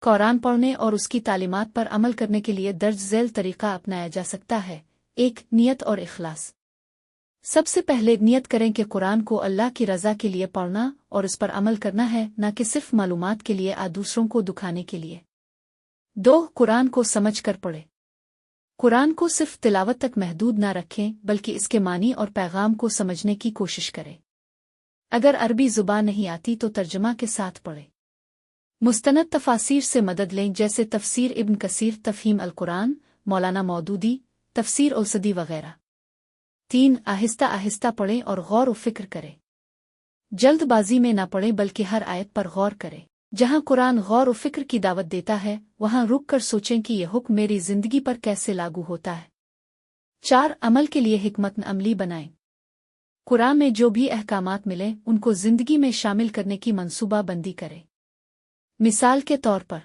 कुरान पढ़ने और उसकी तालीमात पर अमल करने के लिए दर्ज झैल तरीका अपनाया जा सकता है। 1. नियत और इखलास। सबसे पहले नियत करें कि कुरान को अल्लाह की रज़ा के लिए पढ़ना और इस पर अमल करना है, न कि सिर्फ मालूमात के लिए या दूसरों को दुखाने के लिए। 2. कुरान को समझ कर पढ़े। कुरान को सिर्फ तिलावत तक महदूद न रखें, बल्कि इसके मानी और पैगाम को समझने की कोशिश करें। अगर अरबी ज़ुबान नहीं आती तो तर्जमा के साथ पढ़े। मुस्तनद तफासीर से मदद लें, जैसे तफसीर इब्न कसीर, तफहीम अल कुरान, मौलाना मौदूदी, तफसीर औसदी वगैरह। 3. आहिस्ता आहिस्ता पढ़ें और गौर व फिक्र करें। जल्दबाजी में न पढ़ें, बल्कि हर आयत पर गौर करें। जहाँ कुरान गौर व फिक्र की दावत देता है, वहाँ रुक कर सोचें कि यह हुक्म मेरी जिंदगी पर कैसे लागू होता है। 4. अमल के लिए हिकमत अमली बनाएं। कुरान में जो भी अहकामात मिले उनको जिंदगी में शामिल करने की मंसूबा बंदी करें। मिसाल के तौर पर,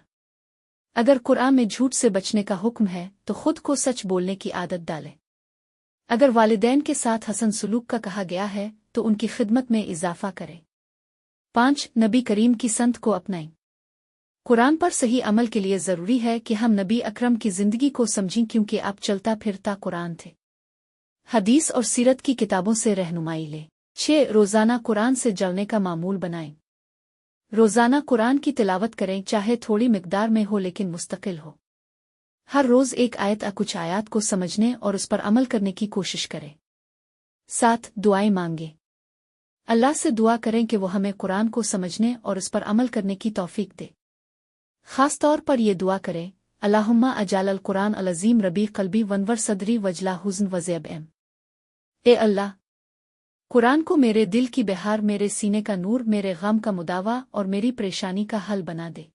अगर कुरान में झूठ से बचने का हुक्म है तो खुद को सच बोलने की आदत डालें। अगर वालिदैन के साथ हसन सलूक का कहा गया है तो उनकी खिदमत में इजाफा करें। 5. नबी करीम की संत को अपनाएं। कुरान पर सही अमल के लिए ज़रूरी है कि हम नबी अकरम की ज़िंदगी को समझें, क्योंकि आप चलता फिरता कुरान थे। हदीस और सीरत की किताबों से रहनुमाई लें। 6. रोज़ाना कुरान से जलने का मामूल बनाएं। रोज़ाना कुरान की तिलावत करें, चाहे थोड़ी मिकदार में हो लेकिन मुस्तकिल हो। हर रोज़ एक आयत या कुछ आयात को समझने और उस पर अमल करने की कोशिश करें। 7. दुआएं मांगें। अल्लाह से दुआ करें कि वो हमें कुरान को समझने और उस पर अमल करने की तौफीक दे। ख़ास तौर पर ये दुआ करें, अल्लाहुम्मा अजाल अल कुरान अल अज़ीम रबी क़ल्बी वनवर सदरी वजला हुज़्न वज़ेब एम। ए अल्लाह, कुरान को मेरे दिल की बहार, मेरे सीने का नूर, मेरे गम का मुदावा और मेरी परेशानी का हल बना दे।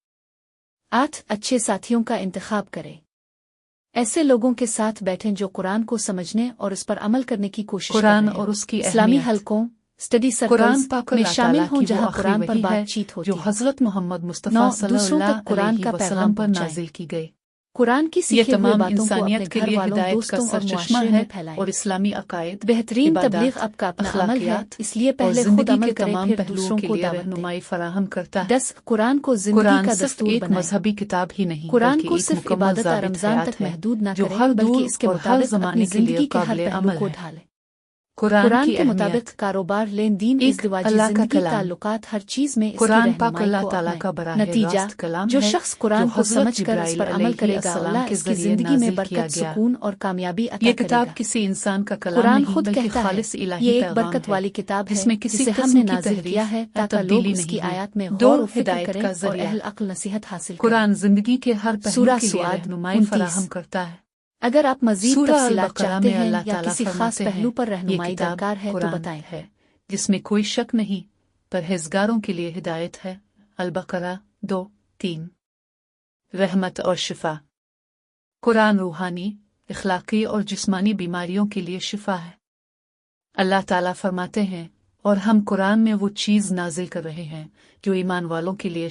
8. अच्छे साथियों का इंतखाब करें। ऐसे लोगों के साथ बैठें जो कुरान को समझने और उस पर अमल करने की कोशिश कर रहे हैं। और उसकी इस्लामी हलकों, स्टडी सर्कल्स में शामिल हों जहां कुरान पर बातचीत होती जो है। हज़रत मोहम्मद 9. मुस्तफ़ा दूसरों तक कुरान का पैगाम पर पहुंचाएं। नाजिल की गई। कुरान की ये सीखी हुई तमाम बातों को अपने इंसानियत के घर लिए वालों, हिदायत का दोस्तों और सरचश्मा मुआशरे है में फैलाएं। और इस्लामी अकायद, बेहतरीन इबादत, तबलीग आपका अपना अमल है, अखलाकियात इसलिए और पहले खुद जिंदगी अमल के करें, तमाम फिर पहलुओं दूसरों के को लिए दावत दें। रहनुमाई फराहम करता है। 10. कुरान को जिंदगी कुरान का सिर्फ दस्तूर एक बनाएं। मजहबी किताब ही नहीं, कुरान बल्कि को एक सिर्फ मुकम्मल इबादत ज़ाबित रमजान हयात तक है महदूद न जो करें, हर बल्कि दूर इसके और हर मुताबिक अपनी ज़माने के लिए जिंदगी के हर काबिल पहलू अमल को है। ढालें। कुरान कुरान की के मुताबिक अहमियत। कारोबार, लेन देन, एक इज़्दिवाजी अल्लाह का जिंदगी, कलाम। ताल्लुकात, हर चीज में इसकी कुरान पाक रहनुमाई अल्लाह को ताला का अपनाएं। बराह नतीजा, रास्त कलाम जो है शख्स कुरान जो को हज़रत समझकर इस जिब्राइल पर अमल करेगा, अलैहिस्सलाम अल्लाह के इसकी ज़रिए जिंदगी में नाजिल किया बरकत, गया। सुकून और कामयाबी ये अता किताब करेगा। किसी इंसान का कलाम कुरान नहीं, खुद बल्कि कहता है, खालिस इलाही ये एक पैगाम बरकत है वाली किताब है जिसमें किसी जिसे किस्म हमने की नाजिल किया तहरीफ है या ताकि लोग तब्दीली उसकी नहीं है। आयत में 2. गौर व फिक्र हिदायत करें का और जरिया। अहल अक्ल नसीहत हासिल करें। कुरान जिंदगी के हर पहलू सूरा के लिए सुआद रहनुमाई 29। फराहम करता है। अगर आप मजीद सूरा तफसीलात अल-बकरा चाहते में हैं अल्लाह या ताला किसी खास फरमाते पहलू हैं, पर ये रहनुमाई किताब दरकार है तो कुरान बताएं। है जिसमें कोई शक नहीं, परहेजगारों के लिए हिदायत है। अल-बकरा 2:3। रहमत और शिफा। कुरान रूहानी, इखलाकी और जिस्मानी बीमारियों के लिए शिफा है। अल्लाह ताला फरमाते हैं, और हम कुरान में वो चीज़ नाजिल कर रहे हैं जो ईमान वालों के लिए